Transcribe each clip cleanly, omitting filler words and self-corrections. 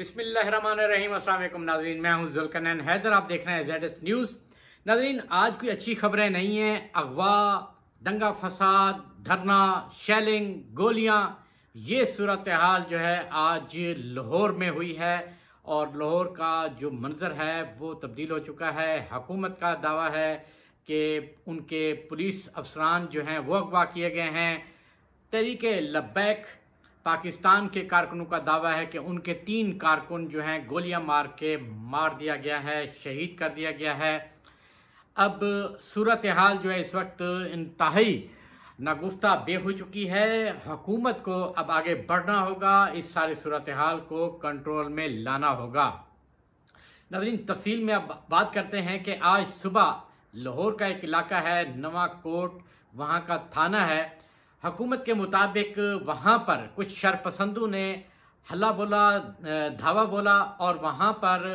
बिस्मिल्लाहिर्रहमानिर्रहीम। अस्सलाम वालेकुम नाज़रीन, मैं हूं जुल्करनैन हैदर। आप देख रहे हैं ZS न्यूज़। नाज़रीन, आज कोई अच्छी खबरें नहीं हैं। अगवा, दंगा फसाद, धरना, शेलिंग, गोलियां, ये सूरत हाल जो है आज लाहौर में हुई है और लाहौर का जो मंजर है वो तब्दील हो चुका है। हुकूमत का दावा है कि उनके पुलिस अफसरान जो हैं वो अगवा किए गए हैं। तहरीके लब्बैक पाकिस्तान के कारकुनों का दावा है कि उनके 3 कारकुन जो हैं गोलियां मार दिया गया है, शहीद कर दिया गया है। अब सूरत हाल जो है इस वक्त इंतहाई नागुफ्ता बे हो चुकी है। हुकूमत को अब आगे बढ़ना होगा, इस सारी सूरत हाल को कंट्रोल में लाना होगा। नाज़रीन, तफसील में अब बात करते हैं कि आज सुबह लाहौर का एक इलाका है नवा कोट, वहाँ का थाना है। हुकूमत के मुताबिक वहाँ पर कुछ शरपसंदों ने हल्ला बोला, धावा बोला और वहाँ पर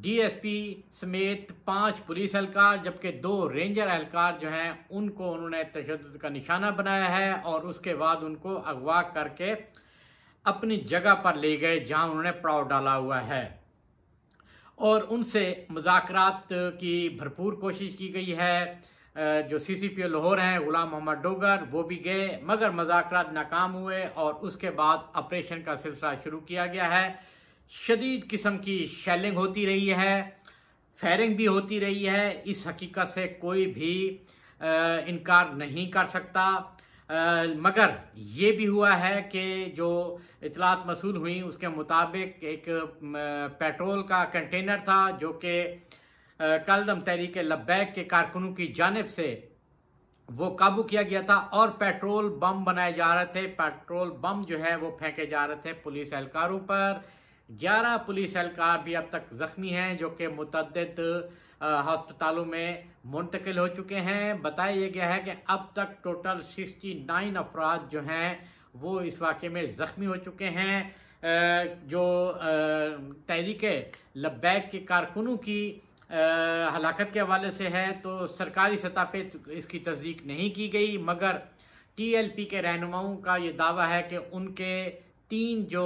DSP समेत 5 पुलिस एहलकार जबकि 2 रेंजर एहलकार जो हैं उनको उन्होंने तशद्दुद का निशाना बनाया है और उसके बाद उनको अगवा करके अपनी जगह पर ले गए जहाँ उन्होंने पड़ाव डाला हुआ है और उनसे मुज़ाकरात की भरपूर कोशिश की गई है। जो CCPO लाहौर हैं गुलाम मोहम्मद डोगर, वो भी गए मगर मुज़ाकरात नाकाम हुए और उसके बाद ऑपरेशन का सिलसिला शुरू किया गया है। शदीद किस्म की शेलिंग होती रही है, फायरिंग भी होती रही है। इस हकीकत से कोई भी इनकार नहीं कर सकता। मगर ये भी हुआ है कि जो इतलात मसूल हुई उसके मुताबिक एक पेट्रोल का कंटेनर था जो कि कलदम तहरीक लब्बैक के कारकुनों की जानिब से वो काबू किया गया था और पेट्रोल बम बनाए जा रहे थे। पेट्रोल बम जो है वो फेंके जा रहे थे पुलिस एहलकारों पर। 11 पुलिस एहलकार भी अब तक जख्मी हैं जो कि मुतअद्दिद हस्पतालों में मुंतकिल हो चुके हैं। बताया गया है कि अब तक टोटल 69 अफराद जो हैं वो इस वाक़े में ज़ख्मी हो चुके हैं। जो तहरीक लब्बैक के कारकुनों की हलाकत के हवाले से है तो सरकारी सतह पे इसकी तस्दीक नहीं की गई, मगर TLP के रहनुमाओं का ये दावा है कि उनके 3 जो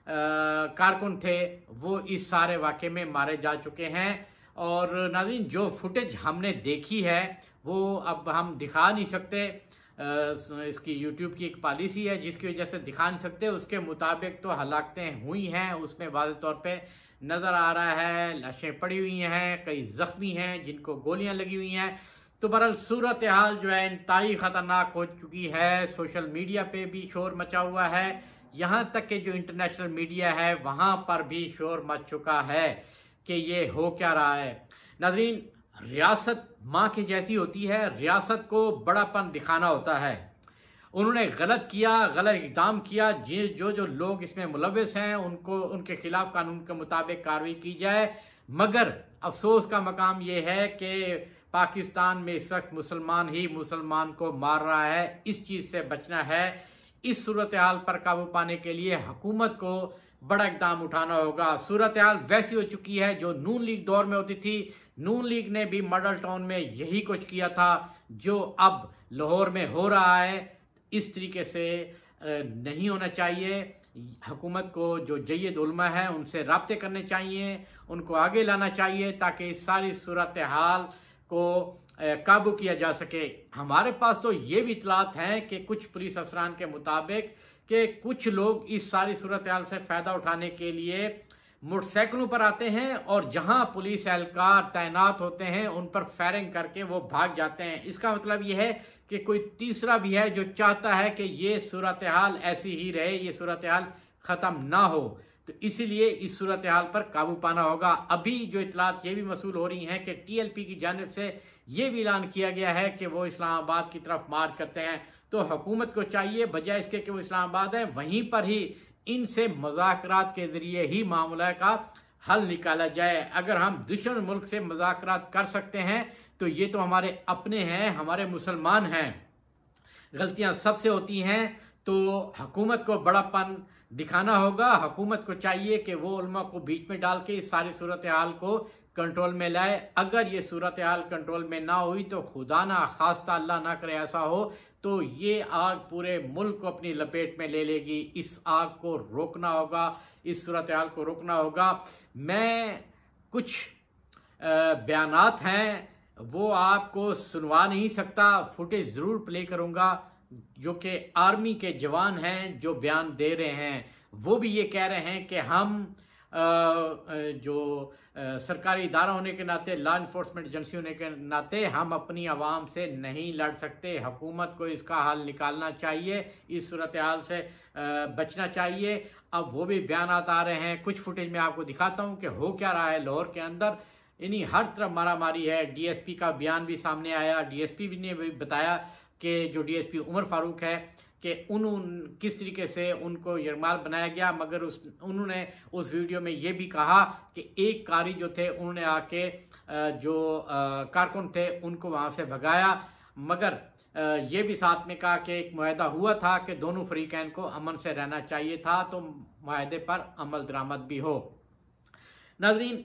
कारकुन थे वो इस सारे वाक़े में मारे जा चुके हैं। और नाज़रीन, जो फुटेज हमने देखी है वो अब हम दिखा नहीं सकते। इसकी YouTube की एक पॉलिसी है जिसकी वजह से दिखा नहीं सकते। उसके मुताबिक तो हलाकतें हुई हैं, उसमें वाज़ेह तौर पे नज़र आ रहा है लाशें पड़ी हुई हैं, कई ज़ख्मी हैं जिनको गोलियां लगी हुई हैं। तो बहरहाल सूरत हाल जो है इंतहाई ख़तरनाक हो चुकी है। सोशल मीडिया पे भी शोर मचा हुआ है, यहाँ तक कि जो इंटरनेशनल मीडिया है वहाँ पर भी शोर मच चुका है कि ये हो क्या रहा है। नाज़रीन, रियासत माँ की जैसी होती है, रियासत को बड़ापन दिखाना होता है। उन्होंने गलत किया, गलत इक़दाम किया, जो लोग इसमें मुलव्वस हैं उनको उनके खिलाफ कानून के मुताबिक कार्रवाई की जाए। मगर अफसोस का मकाम ये है कि पाकिस्तान में इस वक्त मुसलमान ही मुसलमान को मार रहा है। इस चीज़ से बचना है। इस सूरत हाल पर काबू पाने के लिए हुकूमत को बड़ा इक़दाम उठाना होगा। सूरत हाल वैसी हो चुकी है जो नून लीग दौर में होती थी। नून लीग ने भी मॉडल टाउन में यही कुछ किया था जो अब लाहौर में हो रहा है। इस तरीके से नहीं होना चाहिए। हुकूमत को जो जय्यद उलमा है उनसे राब्ते करने चाहिए, उनको आगे लाना चाहिए ताकि इस सारी सूरत हाल को काबू किया जा सके। हमारे पास तो ये भी इतलात हैं कि कुछ पुलिस अफसरान के मुताबिक कि कुछ लोग इस सारी सूरत हाल से फ़ायदा उठाने के लिए मोटरसाइकिलों पर आते हैं और जहां पुलिस एहलकार तैनात होते हैं उन पर फायरिंग करके वो भाग जाते हैं। इसका मतलब ये है कि कोई तीसरा भी है जो चाहता है कि ये सूरत हाल ऐसी ही रहे, ये सूरत हाल ख़त्म ना हो। तो इसीलिए इस सूरत हाल पर काबू पाना होगा। अभी जो इतलात ये भी मसूल हो रही हैं कि TLP की जानिब से ये भी ऐलान किया गया है कि वो इस्लामाबाद की तरफ मार्च करते हैं। तो हुकूमत को चाहिए बजाय इसके कि वो इस्लामाबाद है वहीं पर ही इनसे मुज़ाकरात के ज़रिए ही मामला का हल निकाला जाए। अगर हम दुश्मन मुल्क से मुज़ाकरात कर सकते हैं तो ये तो हमारे अपने हैं, हमारे मुसलमान हैं। गलतियां सबसे होती हैं तो हुकूमत को बड़ापन दिखाना होगा। हुकूमत को चाहिए कि वो उलमा को बीच में डाल के इस सारी सूरत हाल को कंट्रोल में लाए। अगर ये सूरत हाल कंट्रोल में ना हुई तो खुदा ना खास्ता अल्लाह ना करे ऐसा हो तो ये आग पूरे मुल्क को अपनी लपेट में ले लेगी। इस आग को रोकना होगा, इस सूरत हाल को रोकना होगा। मैं कुछ बयानात हैं वो आपको सुनवा नहीं सकता, फुटेज ज़रूर प्ले करूँगा, जो कि आर्मी के जवान हैं जो बयान दे रहे हैं। वो भी ये कह रहे हैं कि हम जो सरकारी इदारा होने के नाते, लॉ इन्फोर्समेंट एजेंसी होने के नाते हम अपनी आवाम से नहीं लड़ सकते। हुकूमत को इसका हल निकालना चाहिए, इस सूरत हाल से बचना चाहिए। अब वो भी बयान आ रहे हैं, कुछ फुटेज में आपको दिखाता हूँ कि हो क्या रहा है लाहौर के अंदर। इन्हीं हर तरफ मारामारी है। डीएसपी का बयान भी सामने आया। डीएसपी भी ने भी बताया कि जो डीएसपी उमर फारूक है कि किस तरीके से उनको यरमाल बनाया गया, मगर उन्होंने उस वीडियो में ये भी कहा कि एक कारी जो थे उन्होंने आके जो कारकुन थे उनको वहाँ से भगाया, मगर ये भी साथ में कहा कि एक मुआहदा हुआ था कि दोनों फरीकैन को अमन से रहना चाहिए था, तो मुआहदे पर अमल दरामद भी हो। नाज़रीन,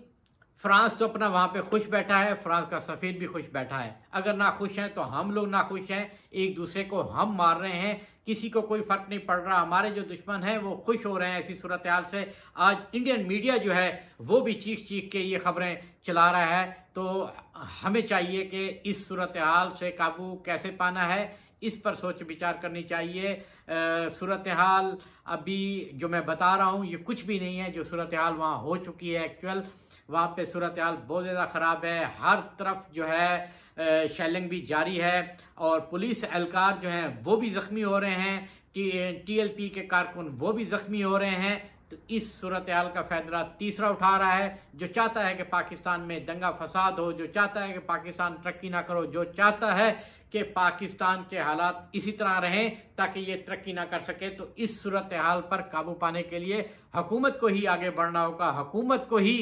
फ्रांस तो अपना वहाँ पे खुश बैठा है, फ्रांस का सफ़ीर भी खुश बैठा है। अगर ना खुश हैं तो हम लोग ना खुश हैं, एक दूसरे को हम मार रहे हैं, किसी को कोई फर्क नहीं पड़ रहा। हमारे जो दुश्मन हैं वो खुश हो रहे हैं ऐसी सूरत हाल से। आज इंडियन मीडिया जो है वो भी चीख चीख के ये खबरें चला रहा है। तो हमें चाहिए कि इस सूरत हाल से काबू कैसे पाना है, इस पर सोच विचार करनी चाहिए। सूरत हाल अभी जो मैं बता रहा हूँ ये कुछ भी नहीं है, जो सूरत हाल वहाँ हो चुकी है एक्चुअल, वहाँ पे सूरत हाल बहुत ज़्यादा ख़राब है। हर तरफ जो है शेलिंग भी जारी है और पुलिस एहलकार जो हैं वो भी ज़ख्मी हो रहे हैं, टीएलपी के कारकुन वो भी ज़ख्मी हो रहे हैं। तो इस सूरत हाल का फ़ायदा तीसरा उठा रहा है, जो चाहता है कि पाकिस्तान में दंगा फसाद हो, जो चाहता है कि पाकिस्तान तरक्की ना करो, जो चाहता है कि पाकिस्तान के हालात इसी तरह रहें ताकि ये तरक्की ना कर सके। तो इस सूरत हाल पर काबू पाने के लिए हुकूमत को ही आगे बढ़ना होगा, हुकूमत को ही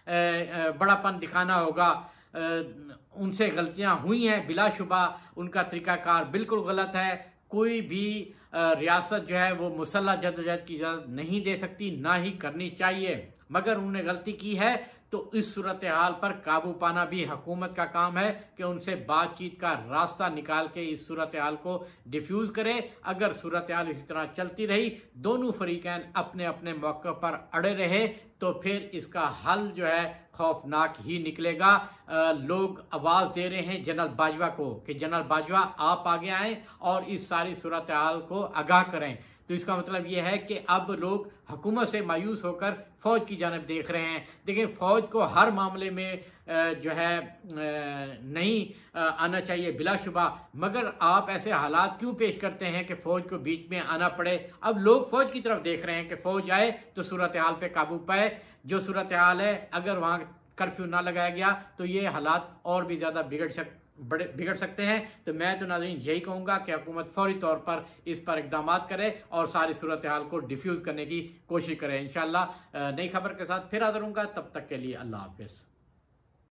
बड़ापन दिखाना होगा। उनसे गलतियां हुई हैं बिलाशुबा, उनका तरीकाकार बिल्कुल गलत है। कोई भी रियासत जो है वो मुसल्लह जद्दोजहद की इजाज़त नहीं दे सकती, ना ही करनी चाहिए, मगर उन्होंने गलती की है। तो इस सूरत हाल पर काबू पाना भी हुकूमत का काम है कि उनसे बातचीत का रास्ता निकाल के इस सूरत हाल को डिफ्यूज़ करे। अगर सूरत हाल इसी तरह चलती रही, दोनों फरीकैन अपने अपने मौके पर अड़े रहे, तो फिर इसका हल जो है खौफनाक ही निकलेगा। लोग आवाज़ दे रहे हैं जनरल बाजवा को कि जनरल बाजवा आप आगे आएँ और इस सारी सूरत हाल को आगाह करें। तो इसका मतलब ये है कि अब लोग हुकूमत से मायूस होकर फ़ौज की जानब देख रहे हैं। देखिए, फ़ौज को हर मामले में जो है नहीं आना चाहिए बिलाशुबा, मगर आप ऐसे हालात क्यों पेश करते हैं कि फ़ौज को बीच में आना पड़े। अब लोग फ़ौज की तरफ देख रहे हैं कि फ़ौज आए तो सूरत हाल पे काबू पाए। जो सूरत हाल है, अगर वहाँ कर्फ्यू ना लगाया गया तो ये हालात और भी ज़्यादा बिगड़ सकते हैं। तो मैं तो नाज़रीन यही कहूँगा कि हुकूमत फौरी तौर पर इस पर इक़दाम करे और सारी सूरत हाल को डिफ्यूज़ करने की कोशिश करे। इंशाअल्लाह नई खबर के साथ फिर हाज़िर होऊंगा, तब तक के लिए अल्लाह हाफ़िज़।